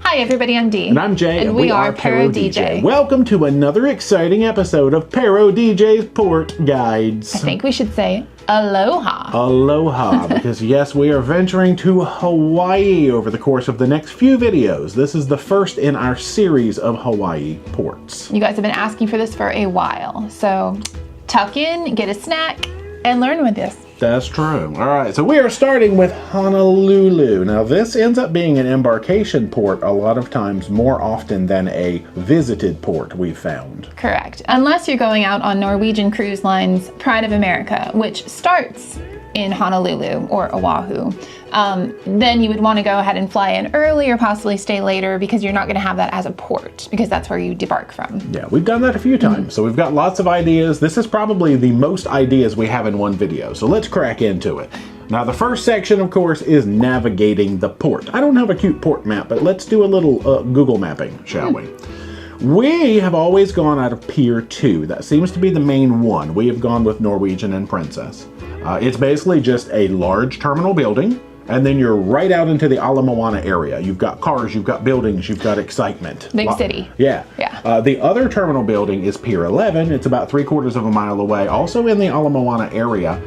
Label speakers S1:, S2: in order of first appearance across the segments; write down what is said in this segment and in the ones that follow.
S1: Hi everybody, I'm Dee.
S2: And I'm Jay,
S1: and we are ParoDeeJay.
S2: Welcome to another exciting episode of ParoDeeJay's Port Guides.
S1: I think we should say aloha.
S2: Aloha, because yes, we are venturing to Hawaii over the course of the next few videos. This is the first in our series of Hawaii ports.
S1: You guys have been asking for this for a while, so tuck in, get a snack, and learn with this.
S2: That's true. All right, so we are starting with Honolulu. Now, this ends up being an embarkation port a lot of times, more often than a visited port, we've found.
S1: Correct. Unless you're going out on Norwegian Cruise Line's Pride of America, which starts in Honolulu or Oahu. Then you would want to go ahead and fly in early or possibly stay later because you're not going to have that as a port because that's where you debark from.
S2: Yeah, we've done that a few times. So we've got lots of ideas. This is probably the most ideas we have in one video. So let's crack into it. Now the first section, of course, is navigating the port. I don't have a cute port map, but let's do a little Google mapping, shall we? We have always gone out of Pier 2. That seems to be the main one. We have gone with Norwegian and Princess. It's basically just a large terminal building, and then you're right out into the Ala Moana area. You've got cars, you've got buildings, you've got excitement.
S1: Big city.
S2: Yeah.
S1: Yeah.
S2: The other terminal building is Pier 11. It's about 3/4 of a mile away, also in the Ala Moana area.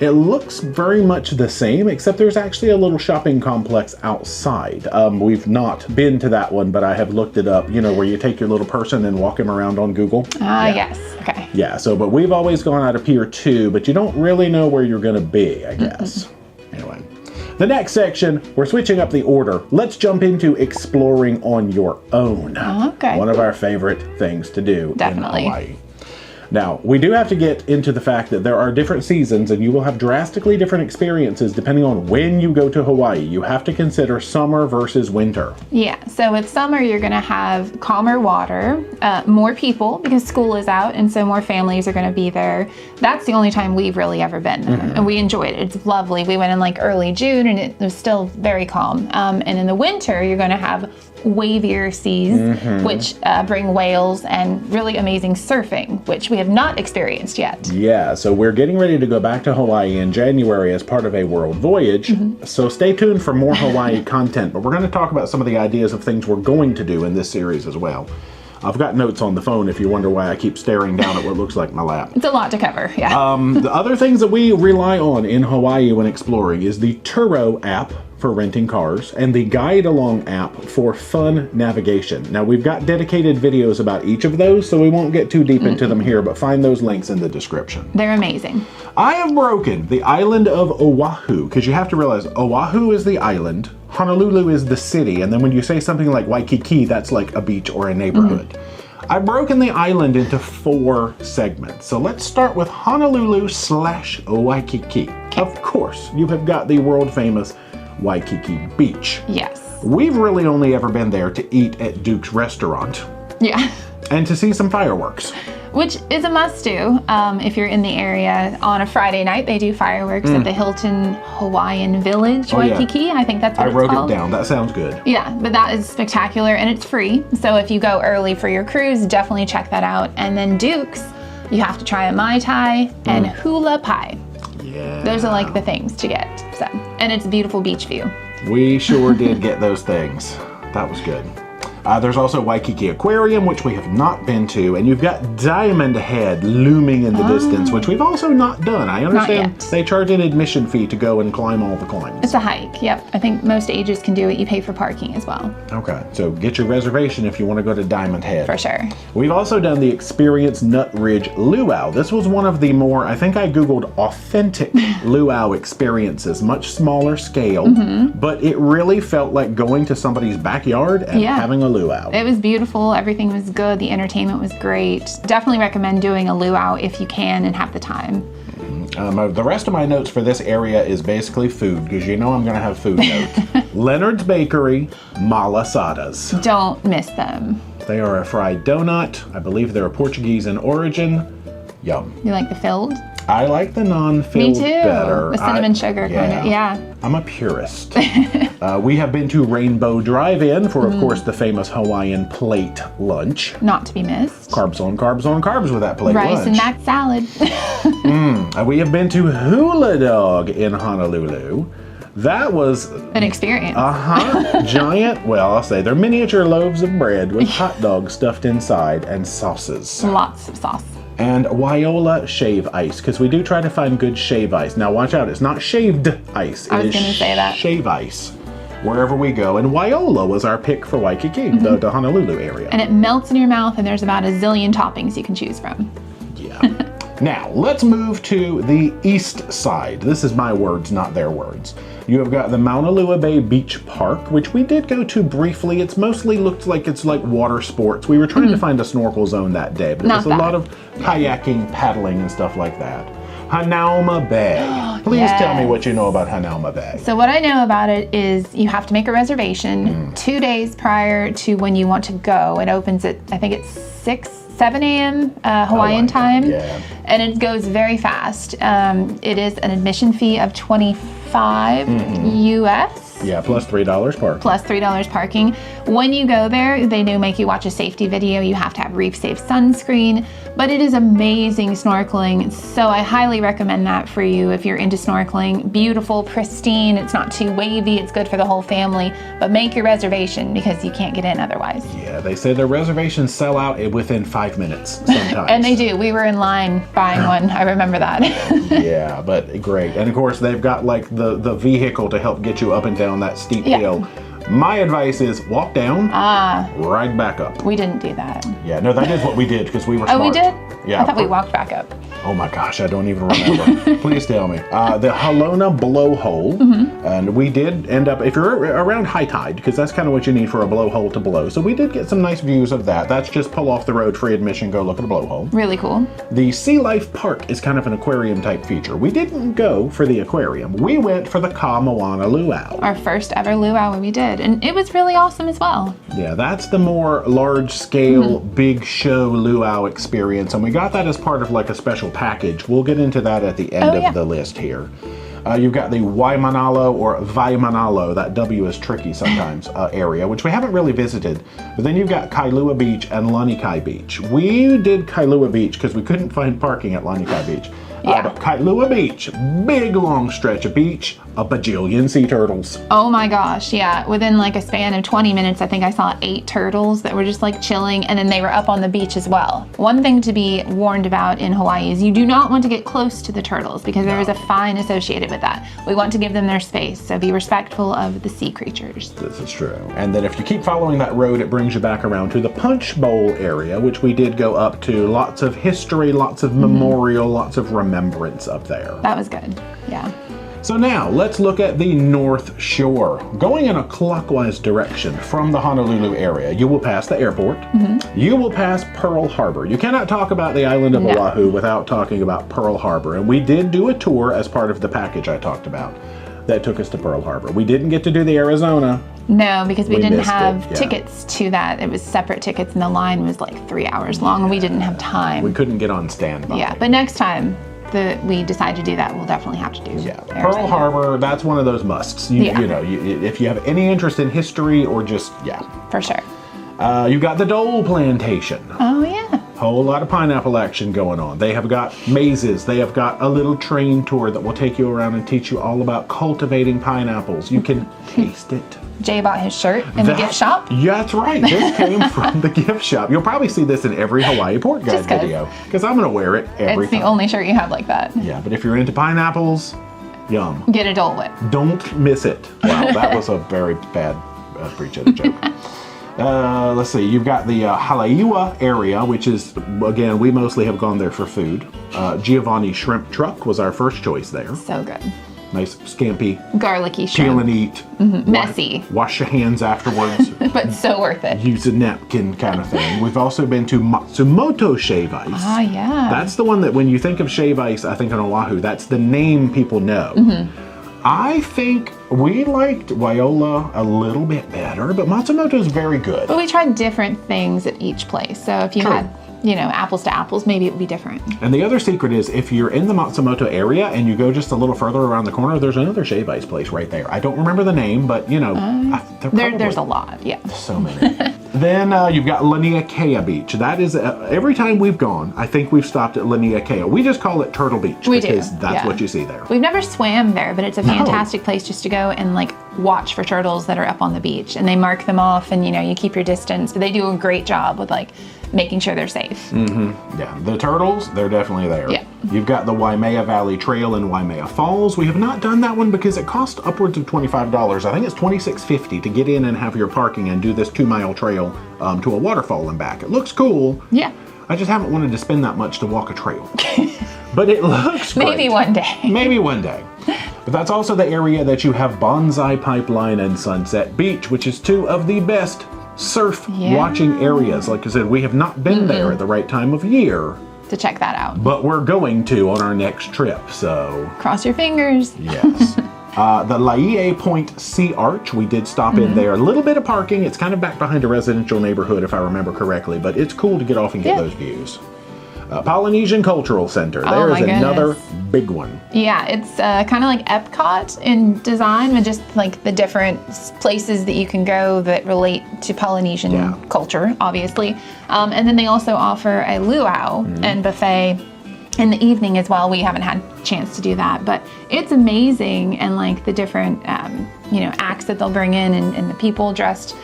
S2: It looks very much the same, except there's actually a little shopping complex outside. We've not been to that one, but I have looked it up, you know, where you take your little person and walk him around on Google.
S1: Yes, okay.
S2: Yeah, so, but we've always gone out of Pier 2, but you don't really know where you're gonna be, I guess. Anyway, the next section, we're switching up the order. Let's jump into exploring on your own.
S1: Okay.
S2: One of our favorite things to do
S1: Definitely.
S2: in Hawaii. Now, we do have to get into the fact that there are different seasons and you will have drastically different experiences depending on when you go to Hawaii. You have to consider summer versus winter.
S1: Yeah, so with summer, you're gonna have calmer water, more people because school is out, and so more families are gonna be there. That's the only time we've really ever been, and we enjoyed it. It's lovely. We went in like early June and it was still very calm. And in the winter, you're gonna have wavier seas, which bring whales and really amazing surfing, which we have not experienced yet.
S2: Yeah, so we're getting ready to go back to Hawaii in January as part of a world voyage. So stay tuned for more Hawaii content, but we're going to talk about some of the ideas of things we're going to do in this series as well. I've got notes on the phone if you wonder why I keep staring down at what looks like my lap.
S1: It's a lot to cover, yeah.
S2: The other things that we rely on in Hawaii when exploring is the Turo app for renting cars and the Guide Along app for fun navigation. Now we've got dedicated videos about each of those, so we won't get too deep into them here, but find those links in the description.
S1: They're amazing.
S2: I have broken the island of Oahu, because you have to realize Oahu is the island, Honolulu is the city, and then when you say something like Waikiki, that's like a beach or a neighborhood. I've broken the island into 4 segments. So let's start with Honolulu/Waikiki. Of course, you have got the world famous Waikiki Beach.
S1: Yes.
S2: We've really only ever been there to eat at Duke's restaurant.
S1: Yeah.
S2: And to see some fireworks.
S1: Which is a must do if you're in the area. On a Friday night, they do fireworks at the Hilton Hawaiian Village, Waikiki. Yeah. I think that's what it's called.
S2: I wrote it down. That sounds good.
S1: Yeah, but that is spectacular and it's free. So if you go early for your cruise, definitely check that out. And then Duke's, you have to try a Mai Tai and hula pie.
S2: Yeah.
S1: Those are like the things to get. So, and it's a beautiful beach view.
S2: We sure did get those things. That was good. There's also Waikiki Aquarium, which we have not been to, and you've got Diamond Head looming in the distance, which we've also not done. I understand they charge an admission fee to go and climb all the climbs.
S1: It's a hike, yep. I think most ages can do it. You pay for parking as well.
S2: Okay, so get your reservation if you want to go to Diamond Head.
S1: For sure.
S2: We've also done the Experience Nut Ridge Luau. This was one of the more, I think I Googled authentic luau experiences, much smaller scale, but it really felt like going to somebody's backyard and having a luau.
S1: It was beautiful. Everything was good. The entertainment was great. Definitely recommend doing a luau if you can and have the time.
S2: The rest of my notes for this area is basically food, because you know I'm going to have food notes. Leonard's Bakery, malasadas.
S1: Don't miss them.
S2: They are a fried donut. I believe they're Portuguese in origin. Yum.
S1: You like the filled?
S2: I like the non-filled better.
S1: The cinnamon sugar kind of, yeah.
S2: I'm a purist. We have been to Rainbow Drive-In for, of course, the famous Hawaiian plate lunch.
S1: Not to be missed.
S2: Carbs on carbs on carbs with that plate lunch.
S1: Rice and mac salad.
S2: We have been to Hula Dog in Honolulu. That was
S1: an experience.
S2: Giant, well, I'll say they're miniature loaves of bread with hot dogs stuffed inside and sauces.
S1: Lots of sauce.
S2: And Wyola shave ice, because we do try to find good shave ice. Now watch out, it's not shaved ice.
S1: I was going to say that.
S2: Shave ice, wherever we go. And Wyola was our pick for Waikiki, the Honolulu area.
S1: And it melts in your mouth, and there's about a zillion toppings you can choose from.
S2: Yeah. Now, let's move to the east side. This is my words, not their words. You have got the Mauna Lua Bay Beach Park, which we did go to briefly. It's mostly looked like it's like water sports. We were trying to find a snorkel zone that day, but it was a lot of kayaking, paddling, and stuff like that. Hanauma Bay. Please tell me what you know about Hanauma Bay.
S1: So what I know about it is you have to make a reservation 2 days prior to when you want to go. It opens at, I think it's 7 a.m. Hawaiian time, and it goes very fast. It is an admission fee of $25 US.
S2: Yeah, plus $3 parking.
S1: Plus $3 parking. When you go there, they do make you watch a safety video. You have to have reef safe sunscreen, but it is amazing snorkeling. So I highly recommend that for you if you're into snorkeling. Beautiful, pristine, it's not too wavy, it's good for the whole family, but make your reservation because you can't get in otherwise.
S2: Yeah, they say their reservations sell out within 5 minutes sometimes.
S1: And they do. We were in line buying one. I remember that.
S2: Yeah, but great. And of course, they've got like the vehicle to help get you up and down that steep hill. My advice is walk down, ride back up.
S1: We didn't do that.
S2: Yeah, no, that is what we did because we were smart.
S1: Oh, we did?
S2: Yeah.
S1: I thought we walked back up.
S2: Oh my gosh, I don't even remember. Please tell me. The Halona blowhole, and we did end up, if you're around high tide, because that's kind of what you need for a blowhole to blow. So we did get some nice views of that. That's just pull off the road, free admission, go look at a blowhole.
S1: Really cool.
S2: The Sea Life Park is kind of an aquarium type feature. We didn't go for the aquarium. We went for the Ka Moana Luau.
S1: Our first ever luau we did, and it was really awesome as well.
S2: Yeah, that's the more large scale, big show luau experience, and we got that as part of like a special package. We'll get into that at the end of the list here. You've got the Waimanalo or Vaimanalo, that W is tricky sometimes, area, which we haven't really visited. But then you've got Kailua Beach and Lanikai Beach. We did Kailua Beach because we couldn't find parking at Lanikai Beach. But Kailua Beach, big long stretch of beach, a bajillion sea turtles.
S1: Oh my gosh, yeah. Within like a span of 20 minutes, I think I saw 8 turtles that were just like chilling, and then they were up on the beach as well. One thing to be warned about in Hawaii is you do not want to get close to the turtles because there is a fine associated with that. We want to give them their space, so be respectful of the sea creatures.
S2: This is true. And then if you keep following that road, it brings you back around to the Punch Bowl area, which we did go up to. Lots of history, lots of memorial, lots of remembrance up there.
S1: That was good, yeah.
S2: So now let's look at the North Shore. Going in a clockwise direction from the Honolulu area, you will pass the airport. You will pass Pearl Harbor. You cannot talk about the island of Oahu without talking about Pearl Harbor. And we did do a tour as part of the package I talked about that took us to Pearl Harbor. We didn't get to do the Arizona.
S1: No, because we didn't have tickets to that. It was separate tickets and the line was like 3 hours long and we didn't have time.
S2: We couldn't get on standby.
S1: Yeah, but next time we decide to do that, we'll definitely have to do Arizona.
S2: Pearl Harbor, that's one of those musts. You know, if you have any interest in history or just,
S1: For sure.
S2: You got the Dole Plantation.
S1: Oh, yeah.
S2: Whole lot of pineapple action going on. They have got mazes. They have got a little train tour that will take you around and teach you all about cultivating pineapples. You can taste it.
S1: Jay bought his shirt in the gift shop.
S2: Yeah, that's right. This came from the gift shop. You'll probably see this in every Hawaii Port Guide video because I'm going to wear it every time.
S1: It's the only shirt you have like that.
S2: Yeah, but if you're into pineapples, yum.
S1: Get a Dole Whip.
S2: Don't miss it. Wow, that was a very bad pre-cheddar joke. Let's see, you've got the Halaiua area, which is, again, we mostly have gone there for food. Giovanni Shrimp Truck was our first choice there.
S1: So good.
S2: Nice, scampi,
S1: garlicky shrimp.
S2: peel and eat.
S1: Messy.
S2: Wash your hands afterwards.
S1: But so worth it.
S2: Use a napkin kind of thing. We've also been to Matsumoto Shave Ice.
S1: Ah, yeah.
S2: That's the one that when you think of shave ice, I think on Oahu, that's the name people know. I think we liked Wyola a little bit better, but Matsumoto's very good.
S1: But we tried different things at each place. So if you had, apples to apples, maybe it would be different.
S2: And the other secret is if you're in the Matsumoto area and you go just a little further around the corner, there's another shave ice place right there. I don't remember the name, but there's a lot,
S1: yeah.
S2: So many. Then you've got Laniakea Beach. That is, every time we've gone, I think we've stopped at Laniakea. We just call it Turtle Beach because that's what you see there.
S1: We've never swam there, but it's a fantastic place just to go and like watch for turtles that are up on the beach. And they mark them off and, you know, you keep your distance. But they do a great job with like making sure they're safe.
S2: Yeah, the turtles, they're definitely there.
S1: Yeah.
S2: You've got the Waimea Valley Trail in Waimea Falls. We have not done that one because it costs upwards of $25. I think it's $26.50 to get in and have your parking and do this 2-mile trail to a waterfall and back. It looks cool.
S1: Yeah.
S2: I just haven't wanted to spend that much to walk a trail. But it looks great.
S1: Maybe one day.
S2: Maybe one day. But that's also the area that you have Bonsai Pipeline and Sunset Beach, which is two of the best surf watching areas. Like I said, we have not been there at the right time of year
S1: to check that out.
S2: But we're going to on our next trip, so...
S1: Cross your fingers.
S2: Yes. The Laie Point Sea Arch, we did stop in there. A little bit of parking. It's kind of back behind a residential neighborhood, if I remember correctly, but it's cool to get off and get those views. Polynesian Cultural Center. There is another big one.
S1: Yeah, it's kind of like Epcot in design, with just like the different places that you can go that relate to Polynesian culture, obviously. And then they also offer a luau and buffet in the evening as well. We haven't had a chance to do that, but it's amazing. And like the different, you know, acts that they'll bring in and the people dressed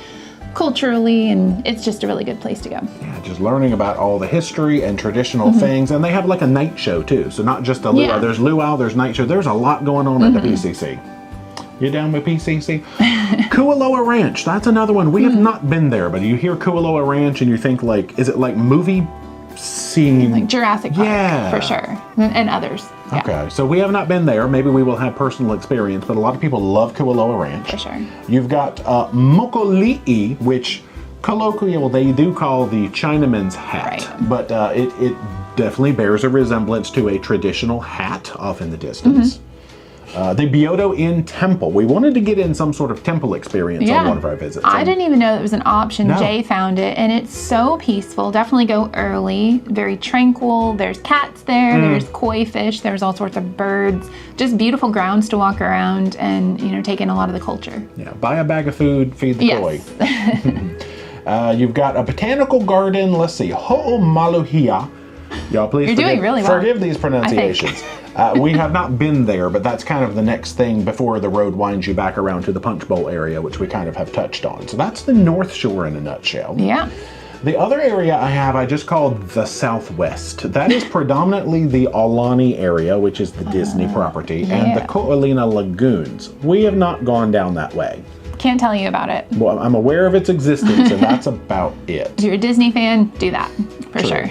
S1: culturally, and it's just a really good place to go. Yeah,
S2: just learning about all the history and traditional things, and they have like a night show too, so not just a luau. There's luau, there's night show, there's a lot going on at the PCC. You down with PCC? Kualoa Ranch, that's another one. We have not been there, but you hear Kualoa Ranch and you think like, is it like movie scene?
S1: Like Jurassic Park, for sure, and others.
S2: Okay, so we have not been there. Maybe we will have personal experience, but a lot of people love Kualoa Ranch.
S1: For sure.
S2: You've got Mokoli'i, which colloquial they do call the Chinaman's hat, but it definitely bears a resemblance to a traditional hat off in the distance. The Byodo Inn Temple. We wanted to get in some sort of temple experience on one of our visits.
S1: I didn't even know that was an option. Jay found it, and it's so peaceful. Definitely go early. Very tranquil. There's cats there. There's koi fish. There's all sorts of birds. Just beautiful grounds to walk around and, you know, take in a lot of the culture. Yeah,
S2: buy a bag of food, feed the koi. You've got a botanical garden. Let's see, Ho'omaluhia. Y'all please forgive these pronunciations. We have not been there, but that's kind of the next thing before the road winds you back around to the Punch Bowl area, which we kind of have touched on. So that's the North Shore in a nutshell. Yeah. The other area I just called the Southwest. That is predominantly the Aulani area, which is the Disney property, and the Ko'olina Lagoons. We have not gone down that way.
S1: Can't tell you about it.
S2: Well, I'm aware of its existence, and that's about it.
S1: If you're a Disney fan, do that, for sure.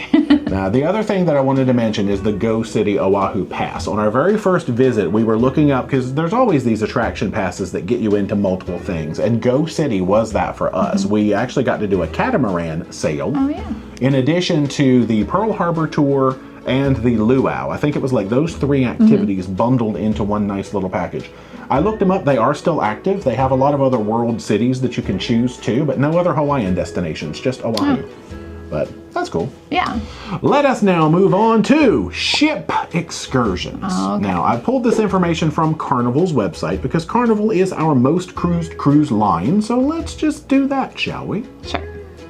S2: Now, the other thing that I wanted to mention is the GoCity Oahu Pass. On our very first visit, we were looking up, because there's always these attraction passes that get you into multiple things, and GoCity was that for us. We actually got to do a catamaran sail, in addition to the Pearl Harbor tour and the luau. I think it was like those three activities bundled into one nice little package. I looked them up. They are still active. They have a lot of other world cities that you can choose too, but no other Hawaiian destinations, just Oahu. But that's cool. Yeah. Let us now move on to ship excursions. Now, I pulled this information from Carnival's website because Carnival is our most cruised cruise line, so let's just do that, shall we? Sure.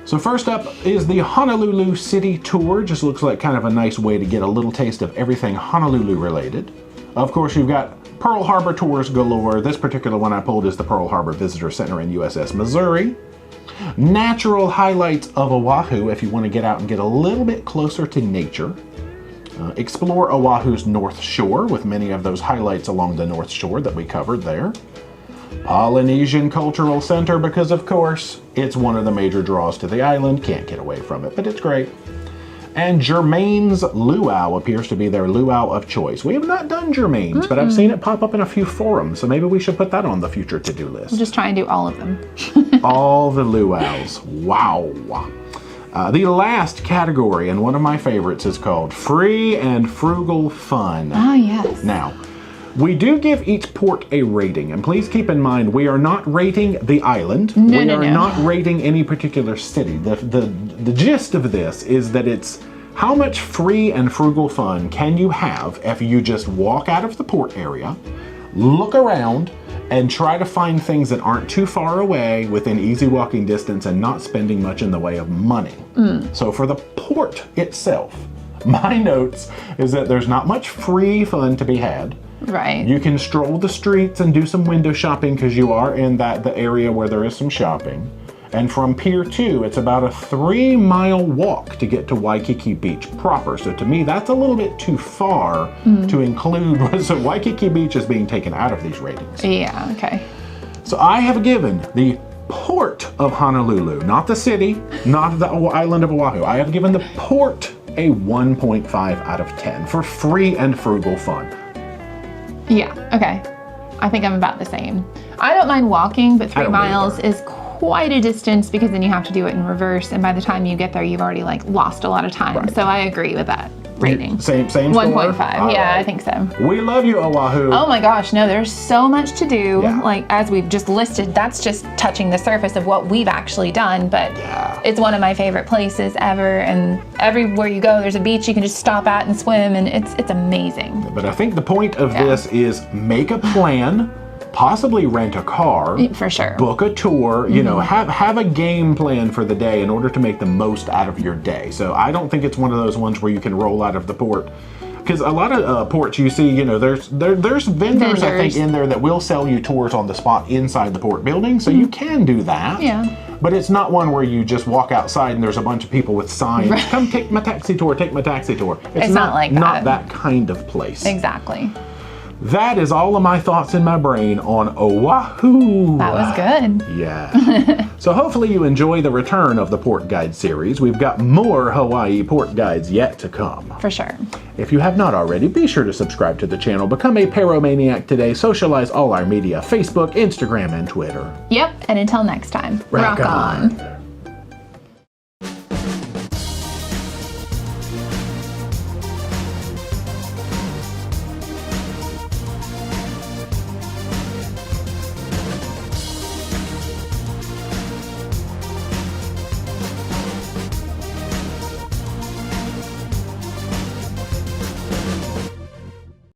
S2: So first up is the Honolulu City Tour. Just looks like kind of a nice way to get a little taste of everything Honolulu related. Of course, you've got Pearl Harbor tours galore. This particular one I pulled is the Pearl Harbor Visitor Center in USS Missouri. Natural highlights of Oahu if you want to get out and get a little bit closer to nature. Explore Oahu's North Shore with many of those highlights along the North Shore that we covered there. Polynesian Cultural Center, because of course it's one of the major draws to the island. Can't get away from it, but it's great. And Germain's Luau appears to be their luau of choice. We have not done Germain's, but I've seen it pop up in a few forums, so maybe we should put that on the future to-do list.
S1: We'll just try and do all of them.
S2: All the luau's. Wow. The last category, and one of my favorites, is called Free and Frugal Fun.
S1: Oh, yes.
S2: Now, we do give each port a rating, and please keep in mind, we are not rating the island. We are not rating any particular city. The gist of this is that it's how much free and frugal fun can you have if you just walk out of the port area, look around, and try to find things that aren't too far away within easy walking distance and not spending much in the way of money. So for the port itself, my notes is that there's not much free fun to be had.
S1: Right.
S2: You can stroll the streets and do some window shopping because you are in the area where there is some shopping. And from Pier 2, it's about a 3-mile walk to get to Waikiki Beach proper. So to me, that's a little bit too far to include. So Waikiki Beach is being taken out of these ratings.
S1: Yeah, okay.
S2: So I have given the port of Honolulu, not the city, not the island of Oahu. I have given the port a 1.5 out of 10 for free and frugal fun.
S1: Yeah, okay. I think I'm about the same. I don't mind walking, but 3 miles is quite a distance because then you have to do it in reverse, and by the time you get there, you've already like lost a lot of time. Right. So I agree with that rating.
S2: Same
S1: 1.5. Yeah, I think so.
S2: We love you, Oahu.
S1: Oh my gosh, no, there's so much to do. Yeah. Like as we've just listed, that's just touching the surface of what we've actually done, but it's one of my favorite places ever, and everywhere you go, there's a beach you can just stop at and swim, and it's amazing.
S2: But I think the point of this is make a plan. Possibly rent a car.
S1: For sure.
S2: Book a tour, you know, have a game plan for the day in order to make the most out of your day. So I don't think it's one of those ones where you can roll out of the port. Because a lot of ports you see, you know, there's vendors I think in there that will sell you tours on the spot inside the port building. So you can do that.
S1: Yeah.
S2: But it's not one where you just walk outside and there's a bunch of people with signs. Right. Come take my taxi tour, take my taxi tour.
S1: It's not like that.
S2: Not that kind of place.
S1: Exactly.
S2: That is all of my thoughts in my brain on Oahu.
S1: That was good.
S2: Yeah. So hopefully you enjoy the return of the Port Guide series. We've got more Hawaii port guides yet to come.
S1: For sure.
S2: If you have not already, be sure to subscribe to the channel. Become a Paromaniac today. Socialize all our media, Facebook, Instagram, and Twitter.
S1: Yep. And until next time, rock on.